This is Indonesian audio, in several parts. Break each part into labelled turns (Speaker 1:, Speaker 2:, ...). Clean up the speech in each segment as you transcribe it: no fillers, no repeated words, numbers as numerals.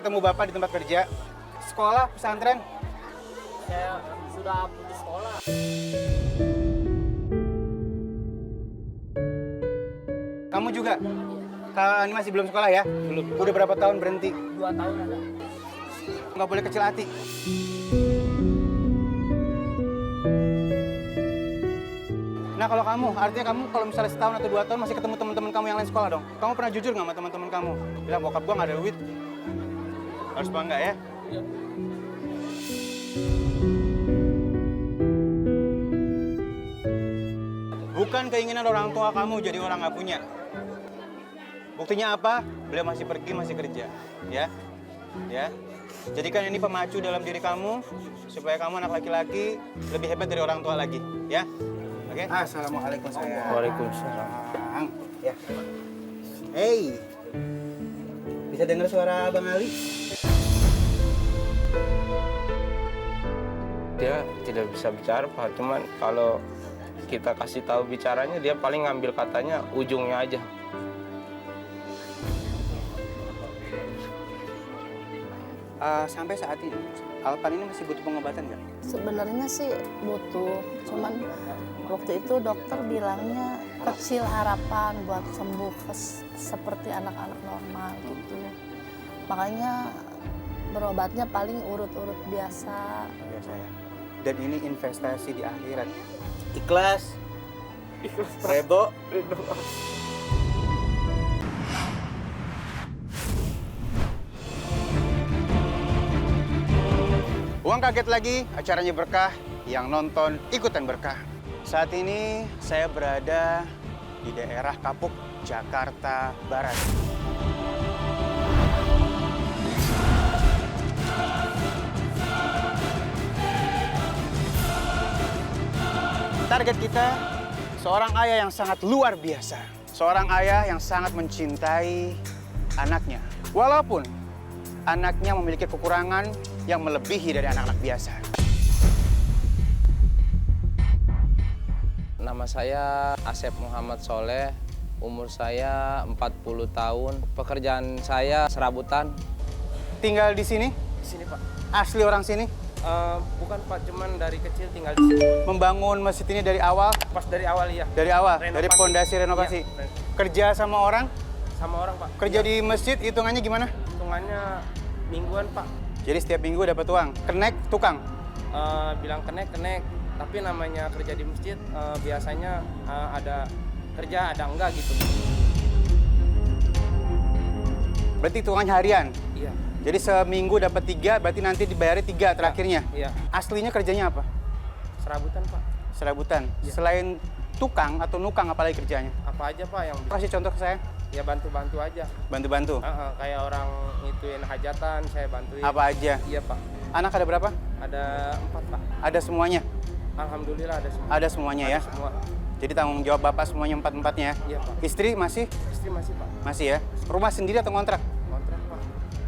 Speaker 1: ketemu Bapak di tempat kerja. Sekolah, pesantren.
Speaker 2: Saya sudah putus sekolah.
Speaker 1: Kamu juga? Kalau ini masih belum sekolah ya?
Speaker 2: Belum.
Speaker 1: Udah berapa tahun berhenti?
Speaker 2: 2 tahun ada.
Speaker 1: Nggak boleh kecil hati. Nah kalau kamu, artinya kamu kalau misalnya setahun atau 2 tahun masih ketemu teman-teman kamu yang lain sekolah dong. Kamu pernah jujur nggak sama teman-teman kamu? Bilang bokap gua nggak ada duit. Harus bangga ya. Bukan keinginan orang tua kamu jadi orang nggak punya. Buktinya apa? Beliau masih pergi, masih kerja. Ya, ya. Jadikan ini pemacu dalam diri kamu supaya kamu anak laki-laki lebih hebat dari orang tua lagi. Ya, oke? Assalamualaikum sayang.
Speaker 2: Waalaikumsalam.
Speaker 1: Ya. Hey, bisa dengar suara Abang Ali?
Speaker 3: Dia tidak bisa bicara, Pak. Cuman kalau kita kasih tahu bicaranya, dia paling ngambil katanya ujungnya aja.
Speaker 1: Sampai saat ini, Alpan ini masih butuh pengobatan nggak?
Speaker 4: Sebenarnya sih butuh, cuman waktu itu dokter bilangnya kecil harapan buat sembuh seperti anak-anak normal gitu. Makanya berobatnya paling urut-urut biasa.
Speaker 1: Biasa ya. Dan ini investasi di akhirat. Ikhlas?
Speaker 3: Ikhlas,
Speaker 1: Rebo? Uang kaget lagi, acaranya berkah, yang nonton ikutan berkah. Saat ini saya berada di daerah Kapuk, Jakarta Barat. Target kita, seorang ayah yang sangat luar biasa. Seorang ayah yang sangat mencintai anaknya. Walaupun anaknya memiliki kekurangan yang melebihi dari anak-anak biasa.
Speaker 3: Nama saya Asep Muhammad Soleh, umur saya 40 tahun. Pekerjaan saya serabutan.
Speaker 1: Tinggal di sini?
Speaker 3: Di sini, Pak.
Speaker 1: Asli orang sini?
Speaker 3: Bukan, Pak, cuman dari kecil tinggal di sini.
Speaker 1: Membangun masjid ini dari awal?
Speaker 3: Pas dari awal, ya.
Speaker 1: Dari awal?
Speaker 3: Renovasi.
Speaker 1: Dari fondasi renovasi?
Speaker 3: Iya,
Speaker 1: Kerja sama orang?
Speaker 3: sama orang, Pak.
Speaker 1: Kerja di masjid, hitungannya gimana?
Speaker 3: Hitungannya mingguan, Pak.
Speaker 1: Jadi setiap minggu dapat uang? Kenek, tukang?
Speaker 3: Bilang kenek. Tapi namanya kerja di masjid biasanya ada kerja, ada enggak gitu.
Speaker 1: Berarti hitungannya harian?
Speaker 3: Iya.
Speaker 1: Jadi seminggu dapat 3, berarti nanti dibayarnya 3 terakhirnya?
Speaker 3: Iya.
Speaker 1: Aslinya kerjanya apa?
Speaker 3: Serabutan, Pak.
Speaker 1: Serabutan?
Speaker 3: Iya.
Speaker 1: Selain tukang atau nukang, apalagi kerjanya?
Speaker 3: Apa aja, Pak, yang bisa?
Speaker 1: Kasih contoh ke saya.
Speaker 3: Ya bantu-bantu aja.
Speaker 1: Bantu-bantu?
Speaker 3: Kayak orang ngituin hajatan, saya bantuin.
Speaker 1: Apa aja?
Speaker 3: Iya, Pak.
Speaker 1: Anak ada berapa?
Speaker 3: Ada 4, Pak.
Speaker 1: Ada semuanya?
Speaker 3: Alhamdulillah ada semua.
Speaker 1: Ada semuanya ya?
Speaker 3: Ada semua.
Speaker 1: Jadi tanggung jawab Bapak semuanya 4-4-nya?
Speaker 3: Iya, Pak.
Speaker 1: Istri masih?
Speaker 3: Istri masih, Pak.
Speaker 1: Masih ya? Rumah sendiri atau ngontrak?
Speaker 3: Kontrak, Pak.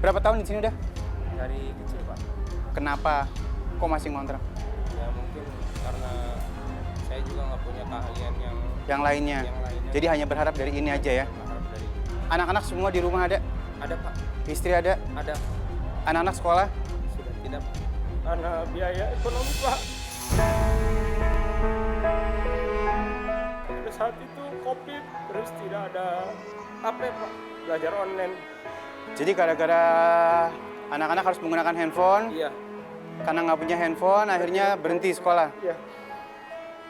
Speaker 1: Berapa tahun di sini udah?
Speaker 3: Dari kecil, Pak.
Speaker 1: Kenapa kok masih ngontrak?
Speaker 3: Ya mungkin karena saya juga nggak punya keahlian
Speaker 1: Yang lainnya?
Speaker 3: yang lainnya.
Speaker 1: Jadi hanya berharap dari ini aja ya?
Speaker 3: Berharap dari
Speaker 1: Anak-anak semua di rumah ada?
Speaker 3: ada, Pak.
Speaker 1: Istri ada?
Speaker 3: Ada.
Speaker 1: Anak-anak sekolah?
Speaker 3: Sudah tidak. Karena biaya ekonomi, Pak. Pada saat itu COVID, terus tidak ada HP, Pak. Belajar online.
Speaker 1: Jadi gara-gara anak-anak harus menggunakan handphone,
Speaker 3: Iya,
Speaker 1: karena nggak punya handphone, akhirnya berhenti sekolah.
Speaker 3: iya.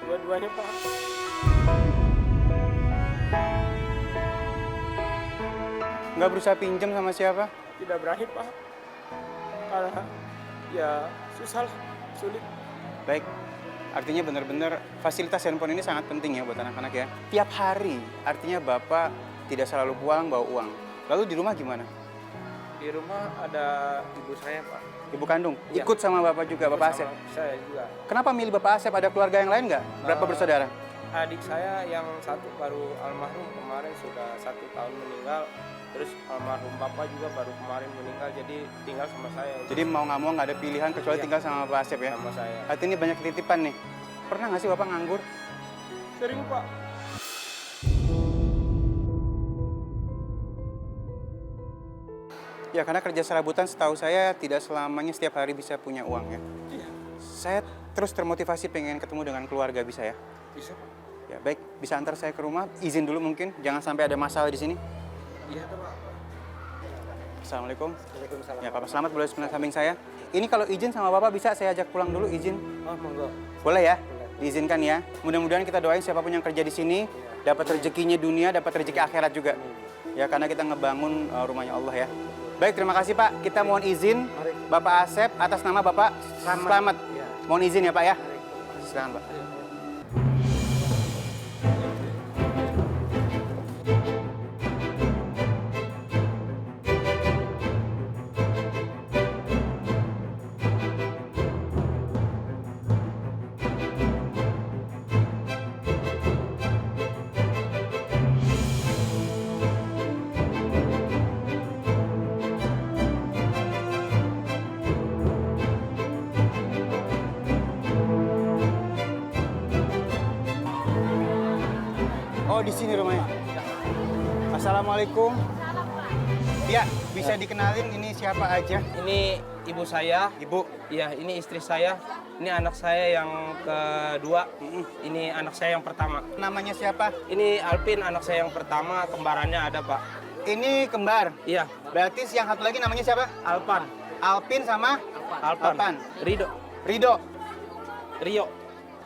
Speaker 3: Dua-duanya, Pak.
Speaker 1: Nggak berusaha pinjam sama siapa?
Speaker 3: Tidak berani, Pak. Karena ya susah lah, sulit.
Speaker 1: Baik, artinya benar-benar fasilitas handphone ini sangat penting ya buat anak-anak ya. Tiap hari, artinya Bapak tidak selalu pulang bawa uang. Lalu di rumah gimana?
Speaker 3: Di rumah ada ibu saya, Pak.
Speaker 1: Ibu kandung?
Speaker 3: Iya.
Speaker 1: Ikut sama Bapak juga, Bapak Asep?
Speaker 3: Sama saya juga.
Speaker 1: Kenapa milih Bapak Asep? Ada keluarga yang lain nggak? Berapa bersaudara?
Speaker 3: Adik saya yang satu baru almarhum kemarin, sudah 1 tahun meninggal. Terus almarhum bapak juga baru kemarin meninggal, jadi tinggal sama saya.
Speaker 1: Jadi mau nggak mau nggak ada pilihan kecuali
Speaker 3: Iya.
Speaker 1: tinggal sama Bapak Asep ya?
Speaker 3: Sama saya.
Speaker 1: Hati ini banyak titipan nih. Pernah nggak sih Bapak nganggur?
Speaker 3: Sering, Pak.
Speaker 1: Ya, karena kerja serabutan setahu saya tidak selamanya setiap hari bisa punya uang ya.
Speaker 3: Iya.
Speaker 1: Saya terus termotivasi pengen ketemu dengan keluarga, bisa ya?
Speaker 3: Bisa Pak.
Speaker 1: Ya, baik. Bisa antar saya ke rumah? Izin dulu mungkin, jangan sampai ada masalah di sini.
Speaker 3: Iya tuh Pak.
Speaker 1: Assalamualaikum.
Speaker 3: Waalaikumsalam.
Speaker 1: Ya, Bapak selamat boleh sebelah samping saya. Ini kalau izin sama Bapak bisa saya ajak pulang dulu, izin?
Speaker 3: Oh, monggo.
Speaker 1: Boleh ya? Diizinkan ya. Mudah-mudahan kita doain siapapun yang kerja di sini dapat rezekinya dunia, dapat rezeki akhirat juga. Ya, karena kita ngebangun rumahnya Allah ya. Baik, terima kasih Pak. Kita mohon izin Bapak Asep atas nama Bapak Slamet.
Speaker 3: Iya.
Speaker 1: Mohon izin ya Pak ya. Silakan Pak. Oh, di sini rumahnya. Assalamualaikum. Ya, bisa dikenalin ini siapa aja?
Speaker 3: Ini ibu saya.
Speaker 1: Ibu.
Speaker 3: Iya, ini istri saya. Ini anak saya yang kedua. Ini anak saya yang pertama.
Speaker 1: Namanya siapa?
Speaker 3: Ini Alpin, anak saya yang pertama. Kembarannya ada Pak.
Speaker 1: Ini kembar.
Speaker 3: Iya,
Speaker 1: Berarti yang satu lagi namanya siapa?
Speaker 3: Alpan.
Speaker 1: Alpin sama
Speaker 3: Alpan. Rido.
Speaker 1: Rido.
Speaker 3: Rio.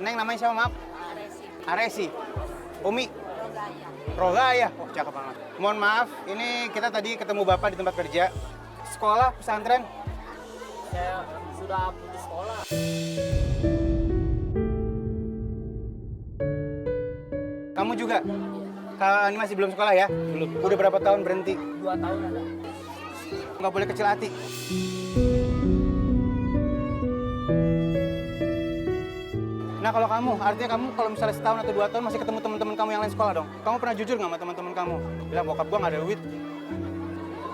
Speaker 1: Neng namanya siapa, maaf? Aresi. Umi. Rogaya. Wah, cakep banget. Mohon maaf, ini kita tadi ketemu Bapak di tempat kerja. Sekolah, pesantren.
Speaker 2: Saya sudah putus sekolah.
Speaker 1: Kamu juga? Ini masih belum sekolah ya?
Speaker 3: Belum.
Speaker 1: Udah berapa tahun berhenti?
Speaker 2: 2 tahun ada.
Speaker 1: Nggak boleh kecil hati. Nah, kalau kamu, artinya kamu kalau misalnya setahun atau 2 tahun masih ketemu teman-teman kamu yang lain sekolah dong. Kamu pernah jujur nggak sama teman-teman kamu? Bilang, bokap gua nggak ada duit.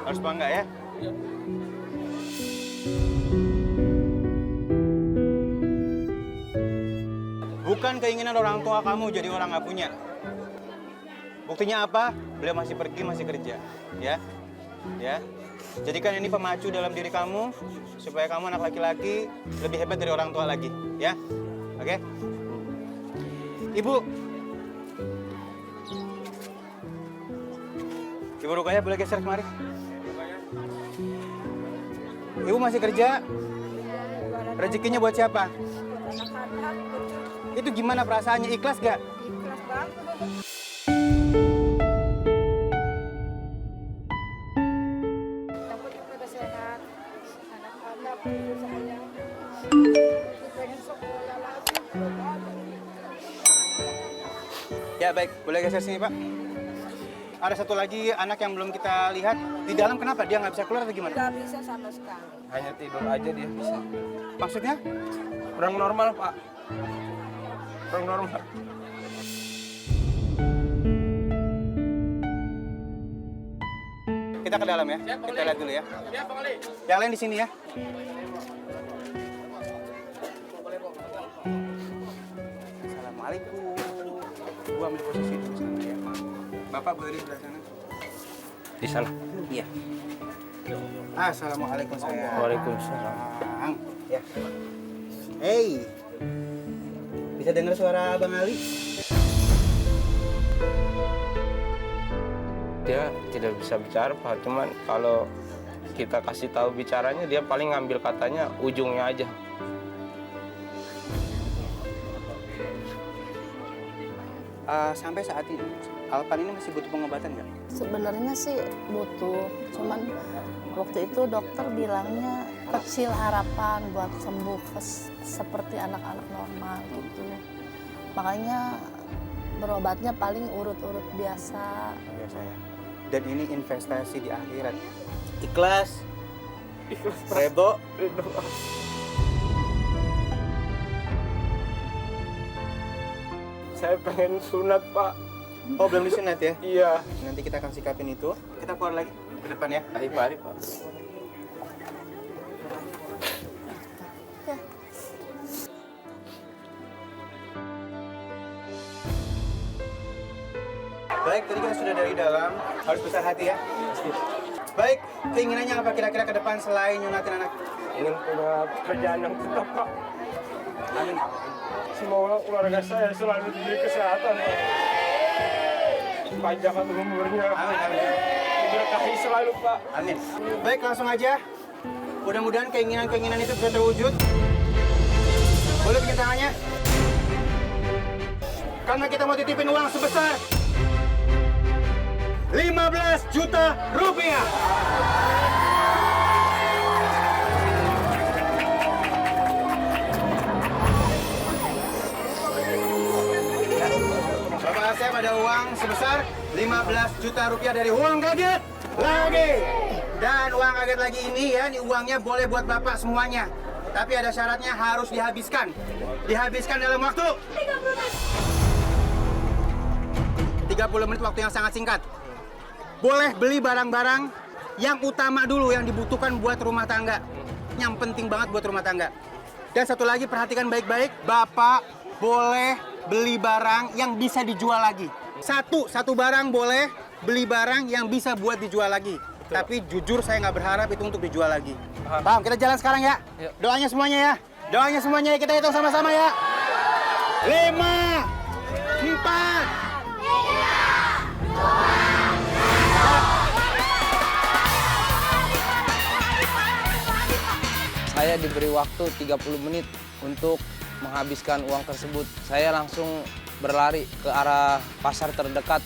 Speaker 1: Harus bangga ya. Bukan keinginan orang tua kamu jadi orang nggak punya. Buktinya apa? Beliau masih pergi, masih kerja. Ya, ya. Jadikan ini pemacu dalam diri kamu supaya kamu anak laki-laki lebih hebat dari orang tua lagi. Ya, oke? Ibu. Ibu Rukaya boleh geser kemari. Ibu masih kerja? Rezekinya buat siapa? Itu gimana perasaannya? Ikhlas gak?
Speaker 5: Ikhlas banget. Yang penting pada sehat, anak-anak ibu saya. Pengen sekolah lagi, belum ada.
Speaker 1: Ya baik, boleh geser sini Pak. Ada satu lagi anak yang belum kita lihat. Di dalam kenapa? Dia nggak bisa keluar atau gimana?
Speaker 5: Nggak bisa sama sekali.
Speaker 3: Hanya tidur aja dia bisa.
Speaker 1: Maksudnya?
Speaker 3: Orang normal Pak. Orang normal.
Speaker 1: Kita ke dalam ya. Kita lihat dulu ya. Yang lain di sini ya. Assalamualaikum. Gua ambil posisi di sana ya. Bapak boleh di sebelah sana.
Speaker 3: Di sana.
Speaker 1: Iya. Assalamualaikum sayang.
Speaker 3: Waalaikumsalam.
Speaker 1: Ya. Hey. Bisa dengar suara Abang Ali?
Speaker 3: Dia tidak bisa bicara Pak, cuman kalau kita kasih tahu bicaranya dia paling ngambil katanya ujungnya aja.
Speaker 1: Sampai saat ini, Alpan ini masih butuh pengobatan nggak?
Speaker 4: Sebenarnya sih butuh, cuman waktu itu dokter bilangnya kecil harapan buat sembuh seperti anak-anak normal gitu. Makanya berobatnya paling urut-urut biasa.
Speaker 1: Biasa ya. Dan ini investasi di akhirat. Ikhlas?
Speaker 3: Ikhlas.
Speaker 1: Rebo?
Speaker 3: Saya pengen sunat Pak.
Speaker 1: Oh belum disunat ya?
Speaker 3: Iya.
Speaker 1: Nanti kita akan sikapin itu. Kita keluar lagi ke depan ya.
Speaker 3: Hari Pak.
Speaker 1: Baik, tadi kita sudah dari dalam. Harus besar hati ya. Baik, keinginannya apa kira-kira ke depan selain nyunatin anak?
Speaker 3: Ingin punya pekerjaan yang tetap, Pak.
Speaker 1: Amin.
Speaker 3: Semoga keluarga saya selalu diberi kesehatan, Pak. Panjangkan umurnya.
Speaker 1: Amin, amin.
Speaker 3: Diberkahi selalu, Pak.
Speaker 1: Amin. Baik, langsung aja. Mudah-mudahan keinginan-keinginan itu bisa terwujud. Boleh bikin tangannya? Karena kita mau titipin uang sebesar 15 juta rupiah. Bapak Asep ada uang sebesar 15 juta rupiah dari uang kaget lagi. Dan uang kaget lagi ini ya, ini uangnya boleh buat Bapak semuanya. Tapi ada syaratnya harus dihabiskan. Dihabiskan dalam waktu 30 menit, waktu yang sangat singkat. Boleh beli barang-barang yang utama dulu, yang dibutuhkan buat rumah tangga. Yang penting banget buat rumah tangga. Dan satu lagi, perhatikan baik-baik, Bapak boleh beli barang yang bisa dijual lagi. Satu barang boleh beli barang yang bisa buat dijual lagi. Tapi jujur saya nggak berharap itu untuk dijual lagi. Paham? Kita jalan sekarang ya. Doanya semuanya ya. Doanya semuanya ya. Kita hitung sama-sama ya. 5, 4.
Speaker 6: Saya diberi waktu 30 menit untuk menghabiskan uang tersebut. Saya langsung berlari ke arah pasar terdekat.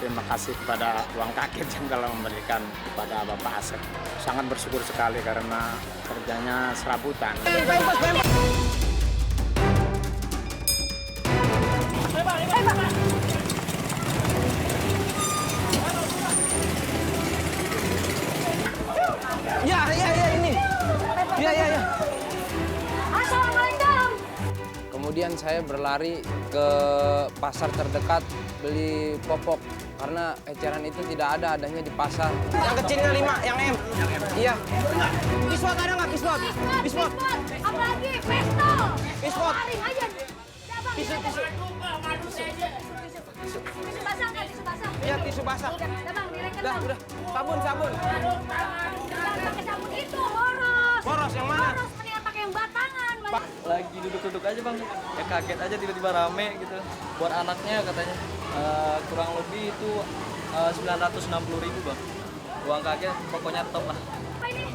Speaker 7: Terima kasih kepada Uang Kaget yang telah memberikan kepada Bapak Asep. Sangat bersyukur sekali karena kerjanya serabutan.
Speaker 6: Ya ini. Ya.
Speaker 5: Assalamualaikum.
Speaker 6: Kemudian saya berlari ke pasar terdekat beli popok karena eceran itu tidak ada, adanya di pasar. Yang kecilnya 5, yang M. Iya. Biswot ada nggak biswot? Biswot.
Speaker 5: Apalagi pesto.
Speaker 6: Biswot.
Speaker 5: Taring aja.
Speaker 6: Tisu.
Speaker 5: Tisu basah nggak? Tisu basah.
Speaker 6: Iya, tisu basah.
Speaker 5: Udah, bang, direken
Speaker 6: Udah. Sabun.
Speaker 5: Jangan pakai sabun itu, boros.
Speaker 6: Boros yang mana?
Speaker 5: Boros, mendingan pakai yang batangan.
Speaker 8: Lagi duduk-duduk aja bang, ya kaget aja tiba-tiba rame gitu. Buat anaknya katanya kurang lebih itu 960.000 bang. Uang kaget pokoknya top lah.
Speaker 5: Apa ini?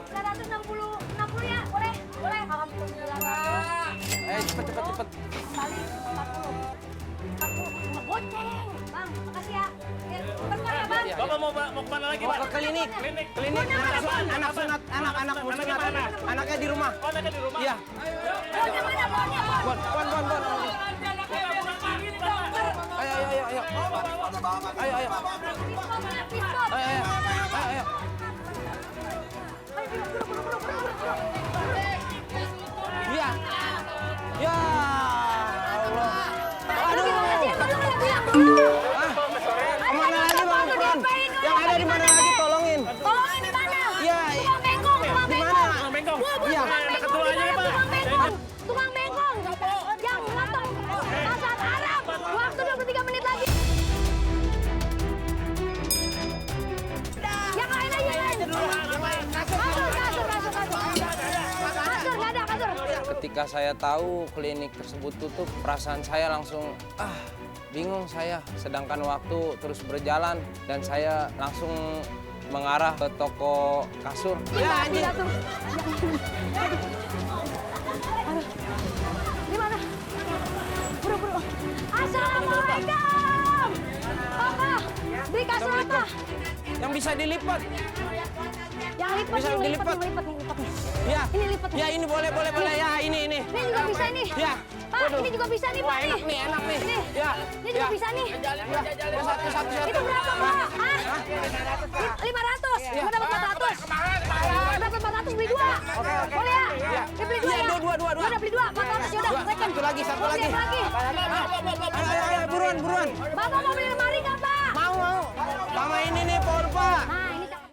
Speaker 5: 960 ya, boleh? Alhamdulillah.
Speaker 6: Cepet.
Speaker 5: Kali 40. Goceng. Bang, makasih ya. Bentar ya, Bang.
Speaker 8: Bapak mau kemana lagi
Speaker 6: Mau ke klinik. Klinik. Anak sunat, anak mau sunat. Anaknya di rumah.
Speaker 8: Oh, ada di rumah.
Speaker 6: Iya.
Speaker 5: Bonnya mana, bonnya?
Speaker 6: Bon. Ayo. Iya. Ya Allah.
Speaker 5: Aduh, gimana sih? Tolong ya, bilang dulu.
Speaker 6: Kemana lagi Bang Fron? Yang ada di mana lagi tolongin?
Speaker 5: Tolongin di mana?
Speaker 6: Iya.
Speaker 5: Tukang bengkong.
Speaker 6: Di mana?
Speaker 8: Bengkong.
Speaker 6: Iya.
Speaker 5: Tukang bengkong. Tukang bengkong. Yang motong pasar Arab. Waktu 23 menit lagi. Yang lain aja, yang lain. Kasur, nggak ada kasur.
Speaker 6: Ketika saya tahu klinik tersebut tutup, perasaan saya langsung bingung saya. Sedangkan waktu terus berjalan dan saya langsung mengarah ke toko kasur. Ya anjing.
Speaker 5: Di mana? Buru. Assalamualaikum. Papa, beli kasur apa?
Speaker 6: Yang bisa dilipat.
Speaker 5: Yang lipat,
Speaker 6: Bisa
Speaker 5: yang
Speaker 6: dilipat.
Speaker 5: lipat nih.
Speaker 6: Ya.
Speaker 5: Ini lipat.
Speaker 6: Ya ini boleh. Ya ini.
Speaker 5: Ini juga bisa nih.
Speaker 6: Ya.
Speaker 5: Pak, ini juga bisa nih, Pak.
Speaker 6: Wah, enak nih.
Speaker 5: Ini.
Speaker 6: Ya.
Speaker 5: Ini juga bisa nih.
Speaker 6: Satu.
Speaker 5: Itu berapa, Pak? 500. Mau dapat 400. Dapat 400 beli 2. Boleh ya? Dia beli 2
Speaker 6: Iya,
Speaker 5: ya?
Speaker 6: dua.
Speaker 5: Udah beli 2, 400 yaudah. Second.
Speaker 6: Satu lagi. Ayo, buruan.
Speaker 5: Bapak mau beli lemari nggak, Pak?
Speaker 6: Mau. Sama ini nih, Porpa.
Speaker 5: Nah,